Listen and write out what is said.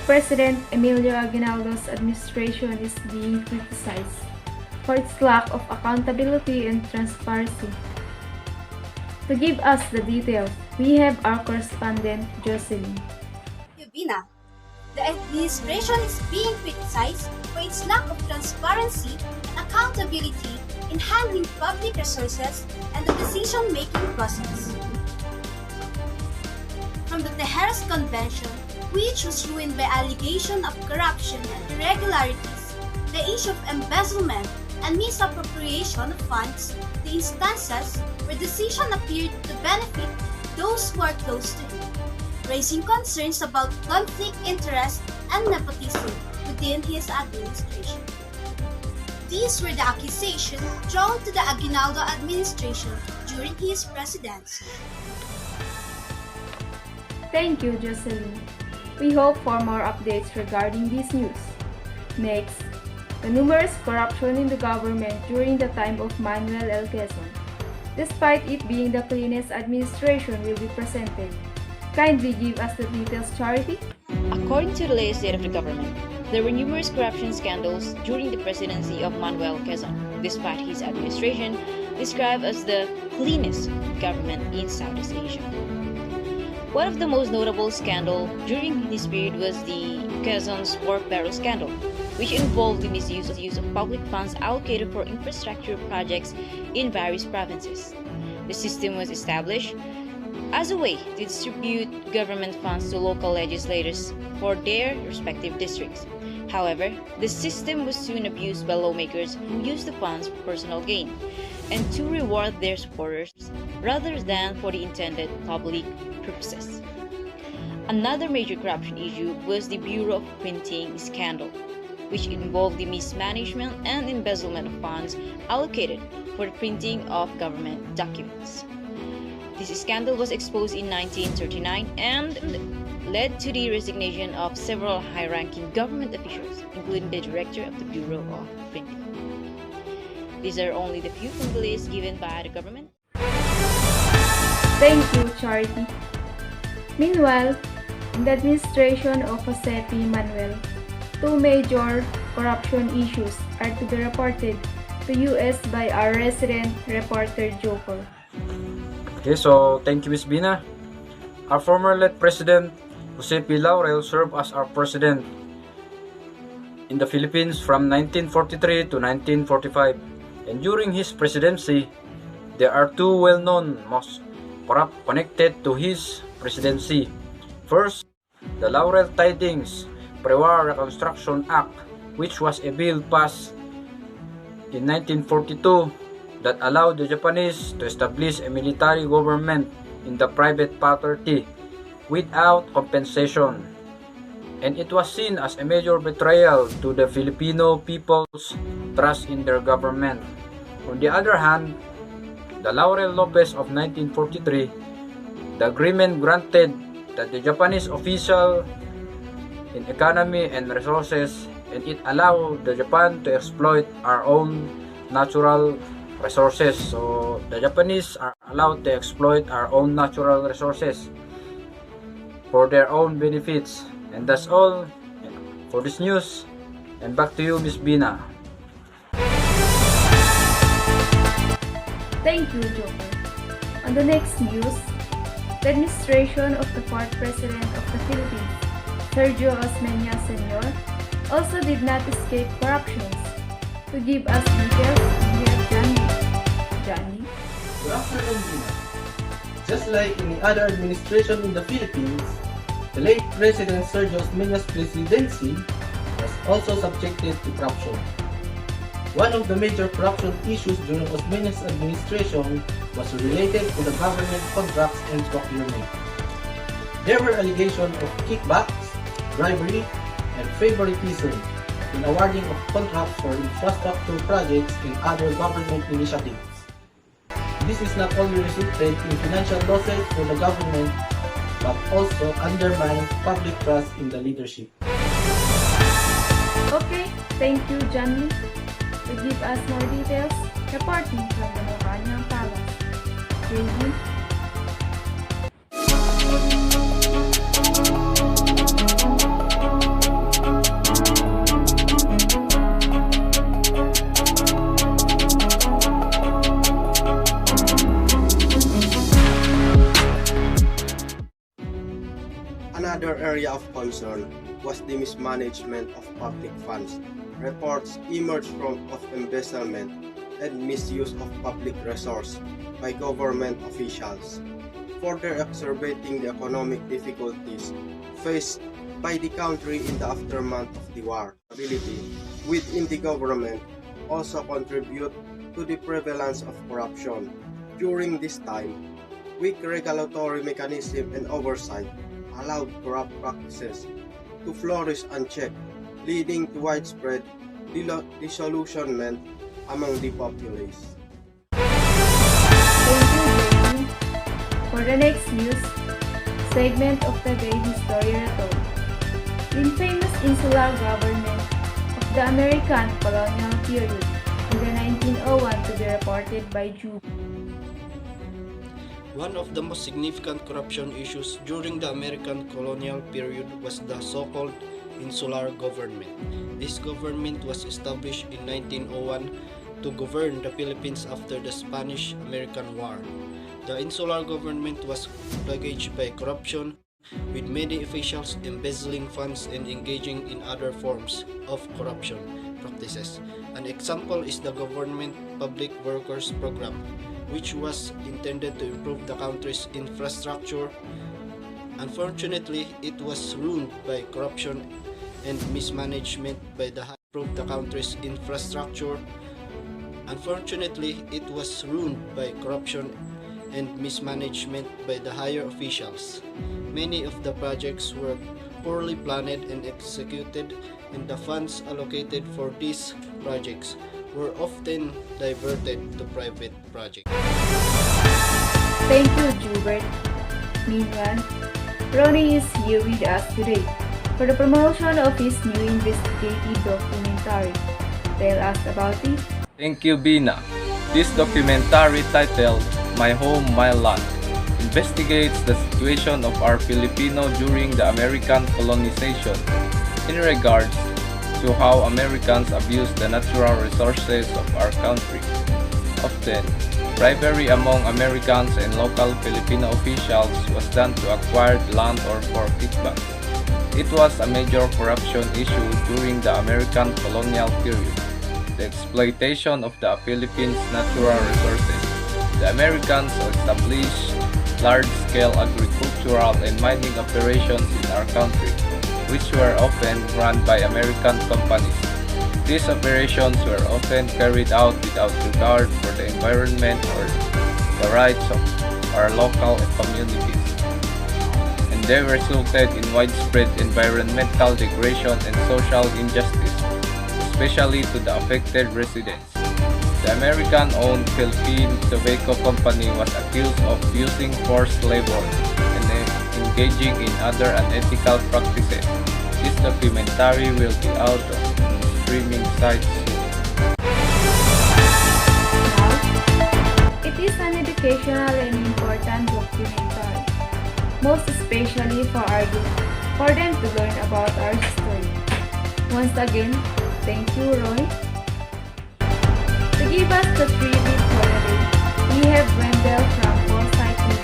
President Emilio Aguinaldo's administration is being criticized for its lack of accountability and transparency. To give us the details, we have our correspondent, Jocelyn. Yubina, the administration is being criticized for its lack of transparency and accountability in handling public resources and the decision-making process. From the Tejeras Convention, which was ruined by allegation of corruption and irregularities, the issue of embezzlement and misappropriation of funds, the instances where decision appeared to benefit those who are close to him, raising concerns about conflict interest and nepotism within his administration. These were the accusations drawn to the Aguinaldo administration during his presidency. Thank you, Jocelyn. We hope for more updates regarding this news. Next, the numerous corruption in the government during the time of Manuel L. Quezon. Despite it being the cleanest administration will be presented. Kindly give us the details, Charity. According to the latest state of the government, there were numerous corruption scandals during the presidency of Manuel Quezon, despite his administration described as the cleanest government in Southeast Asia. One of the most notable scandals during this period was the Quezon's pork barrel scandal, which involved the misuse of public funds allocated for infrastructure projects in various provinces. The system was established as a way to distribute government funds to local legislators for their respective districts. However, the system was soon abused by lawmakers who used the funds for personal gain and to reward their supporters rather than for the intended public purposes. Another major corruption issue was the Bureau of Printing scandal, which involved the mismanagement and embezzlement of funds allocated for the printing of government documents. This scandal was exposed in 1939 and led to the resignation of several high-ranking government officials, including the director of the Bureau of Printing. These are only the few from the list given by the government. Thank you, Charity. Meanwhile, in the administration of Jose P. Manuel, two major corruption issues are to be reported to US by our resident reporter Joker. Okay, so thank you, Ms. Bina. Our former late President Jose P. Laurel served as our president in the Philippines from 1943 to 1945. And during his presidency, there are two well-known most corrupt connected to his presidency. First, the Laurel Tidings Pre-War Reconstruction Act, which was a bill passed in 1942 that allowed the Japanese to establish a military government in the private property without compensation. And it was seen as a major betrayal to the Filipino people's trust in their government. On the other hand, the Laurel Lopez of 1943, the agreement granted that the Japanese official in economy and resources, and it allowed the Japan to exploit our own natural resources. So the Japanese are allowed to exploit our own natural resources for their own benefits. And that's all for this news. And back to you, Ms. Bina. Thank you, Joker. On the next news, the administration of the fourth President of the Philippines, Sergio Osmeña Sr., also did not escape corruptions. To give us details, we have Johnny. Good afternoon, Gina. Just like any other administration in the Philippines, the late President Sergio Osmeña's presidency was also subjected to corruption. One of the major corruption issues during Osmeña's administration was related to the government contracts and procurement. There were allegations of kickbacks, bribery, and favoritism in awarding of contracts for infrastructure projects and other government initiatives. This is not only resulted in financial losses for the government, but also undermines public trust in the leadership. Okay, thank you, Johnny. To give us more details, reporting from the Malacanang Palace. JD. Another area of concern was the mismanagement of public funds. Reports emerged of embezzlement and misuse of public resources by government officials, further exacerbating the economic difficulties faced by the country in the aftermath of the war. Ability within the government also contribute to the prevalence of corruption. During this time, weak regulatory mechanism and oversight allowed corrupt practices to flourish unchecked, leading to widespread disillusionment among the populace. Thank you, Jamie. For the next news segment of the day, History Retold. The infamous insular government of the American colonial period in the 1901 to be reported by Jude. One of the most significant corruption issues during the American colonial period was the so-called insular government. This government was established in 1901 to govern the Philippines after the Spanish-American War. The insular government was plagued by corruption, with many officials embezzling funds and engaging in other forms of corruption practices. An example is the Government Public Workers Program, which was intended to improve the country's infrastructure. Unfortunately, it was ruined by corruption and mismanagement by the improve the country's infrastructure. Unfortunately, it was ruined by corruption and mismanagement by the higher officials. Many of the projects were poorly planned and executed, and the funds allocated for these projects were often diverted to private projects. Thank you, Jubert. Meanwhile, Ronnie is here with us today for the promotion of his new investigative documentary. Tell us about it. Thank you, Bina. This documentary titled My Home, My Land investigates the situation of our Filipino during the American colonization in regards to how Americans abuse the natural resources of our country. Often, bribery among Americans and local Filipino officials was done to acquire land or for kickbacks. It was a major corruption issue during the American colonial period. The exploitation of the Philippines' natural resources. The Americans established large-scale agricultural and mining operations in our country, which were often run by American companies. These operations were often carried out without regard for the environment or the rights of our local communities, and they resulted in widespread environmental degradation and social injustice, especially to the affected residents. The American-owned Philippine Tobacco Company was accused of using forced labor and engaging in other unethical practices. This documentary will be out on streaming sites soon. Now, it is an educational and important documentary, most especially for our youth, for them to learn about our history. Once again, thank you, Roy. To give us the tribute for the day, we have Wendell from Foresight TV.